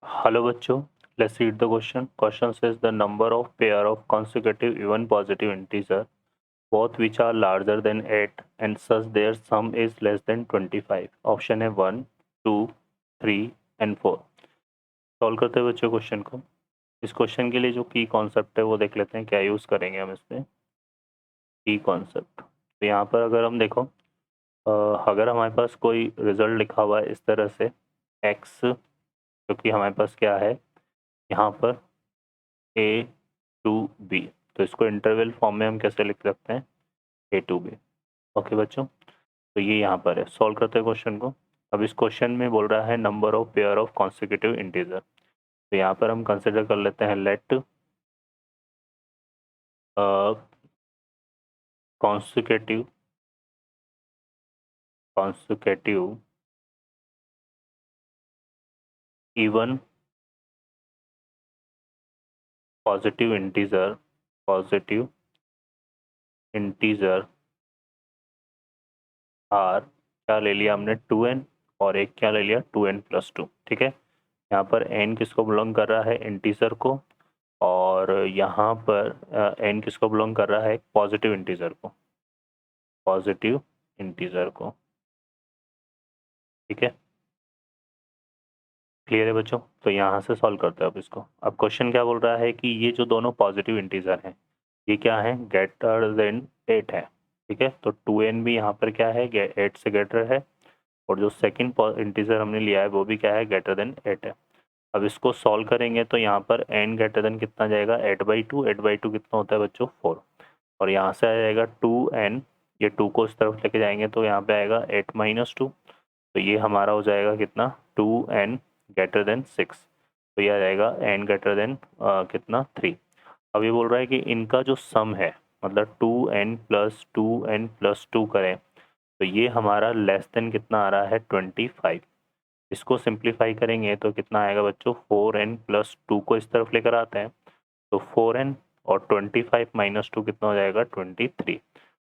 Hello बच्चों, let's read the question. Question says the number of pair of consecutive even positive integer, both which are larger than 8 and such their sum is less than 25. Option है 1, 2, 3 and 4. Solve करते हैं बच्चों question को. इस question के लिए जो की कॉन्सेप्ट है वो देख लेते हैं क्या यूज़ करेंगे हम इसमें. की कॉन्सेप्ट तो यहाँ पर अगर हम देखो अगर हमारे पास कोई रिजल्ट लिखा हुआ है इस तरह से x, क्योंकि हमारे पास क्या है यहाँ पर a टू बी, तो इसको इंटरवल फॉर्म में हम कैसे लिख सकते हैं a टू बी. ओके बच्चों, तो ये यहाँ पर है. सॉल्व करते हैं क्वेश्चन को. अब इस क्वेश्चन में बोल रहा है number of pair of consecutive integer. तो यहाँ पर हम कंसिडर कर लेते हैं let consecutive even positive integer are क्या ले लिया हमने 2n और एक क्या ले लिया 2n+2. ठीक है, यहाँ पर n किसको बिलोंग कर रहा है इंटीजर को, और यहाँ पर n किसको बिलोंग कर रहा है पॉजिटिव इंटीजर को. ठीक है, क्लियर है बच्चों. तो यहाँ से सॉल्व करते हैं अब इसको. अब क्वेश्चन क्या बोल रहा है कि ये जो दोनों पॉजिटिव इंटीजर हैं ये क्या है ग्रेटर देन 8 है. ठीक है, तो 2n भी यहाँ पर क्या है 8 से ग्रेटर है, और जो सेकंड इंटीजर हमने लिया है वो भी क्या है ग्रेटर देन 8 है. अब इसको सॉल्व करेंगे तो यहाँ पर n ग्रेटर देन कितना जाएगा 8/2. 8/2 कितना होता है बच्चों 4, और यहाँ से आ जाएगा 2n, ये 2 को इस तरफ लेके जाएंगे तो यहाँ पे आएगा 8-2, तो ये हमारा हो जाएगा कितना 2n ग्रेटर देन 6. तो ये आ जाएगा n ग्रेटर देन कितना 3. अब ये बोल रहा है कि इनका जो सम है मतलब 2n+2n+2 करें तो ये हमारा लेस देन कितना आ रहा है 25. इसको सिंप्लीफाई करेंगे तो कितना आएगा बच्चों 4n+2 को इस तरफ लेकर आते हैं तो 4n और 25-2 कितना हो जाएगा 23.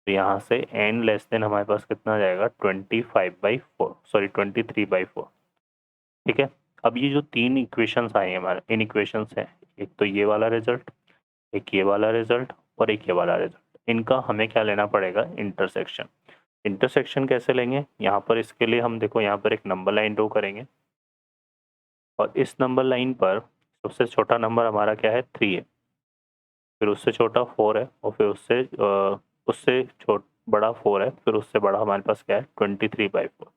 तो यहाँ से n लेस देन हमारे पास कितना आ जाएगा 23/4. ठीक है, अब ये जो तीन इक्वेशंस आए हैं हमारे, इन इक्वेशंस हैं एक तो ये वाला रिजल्ट, एक ये वाला रिजल्ट और एक ये वाला रिजल्ट. इनका हमें क्या लेना पड़ेगा इंटरसेक्शन. इंटरसेक्शन कैसे लेंगे, यहाँ पर इसके लिए हम देखो यहाँ पर एक नंबर लाइन ड्रॉ करेंगे, और इस नंबर लाइन पर सबसे छोटा नंबर हमारा क्या है 3 है, फिर उससे छोटा 4 है, और फिर उससे बड़ा 4 है, फिर उससे बड़ा हमारे पास क्या है 23/4.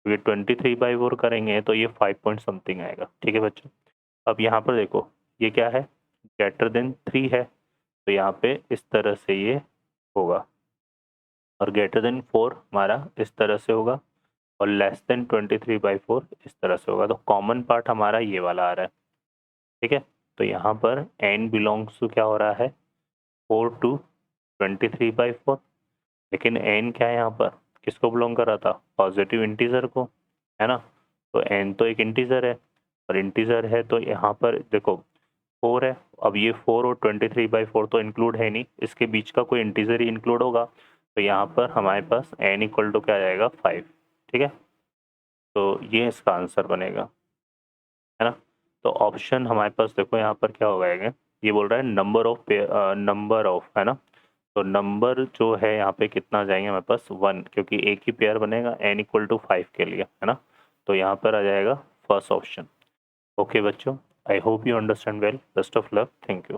ये 23/4 करेंगे तो ये 5 पॉइंट समथिंग आएगा. ठीक है बच्चों, अब यहाँ पर देखो ये क्या है ग्रेटर देन 3 है, तो यहाँ पे इस तरह से ये होगा, और ग्रेटर देन 4 हमारा इस तरह से होगा, और लेस देन 23/4 इस तरह से होगा. तो कॉमन पार्ट हमारा ये वाला आ रहा है. ठीक है, तो यहाँ पर n बिलोंग्स टू क्या हो रहा है 4 to 23/4, लेकिन n क्या है यहाँ पर किसको बिलोंग कर रहा था पॉजिटिव इंटीजर को, है ना. तो n तो एक इंटीजर है, और इंटीजर है तो यहाँ पर देखो 4 है. अब ये 4 और 23/4 तो इंक्लूड है नहीं, इसके बीच का कोई इंटीजर ही इंक्लूड होगा, तो यहाँ पर हमारे पास n इक्वल टू क्या आ जाएगा 5. ठीक है, तो ये इसका आंसर बनेगा, है ना. तो ऑप्शन हमारे पास देखो यहाँ पर क्या हो जाएगा, ये बोल रहा है नंबर ऑफ है ना, तो नंबर जो है यहाँ पे कितना जाएंगे हमारे पास 1, क्योंकि एक ही पेयर बनेगा n इक्वल टू 5 के लिए, है ना. तो यहाँ पर आ जाएगा फर्स्ट ऑप्शन. ओके बच्चों, I hope you understand well. Best of luck, thank you.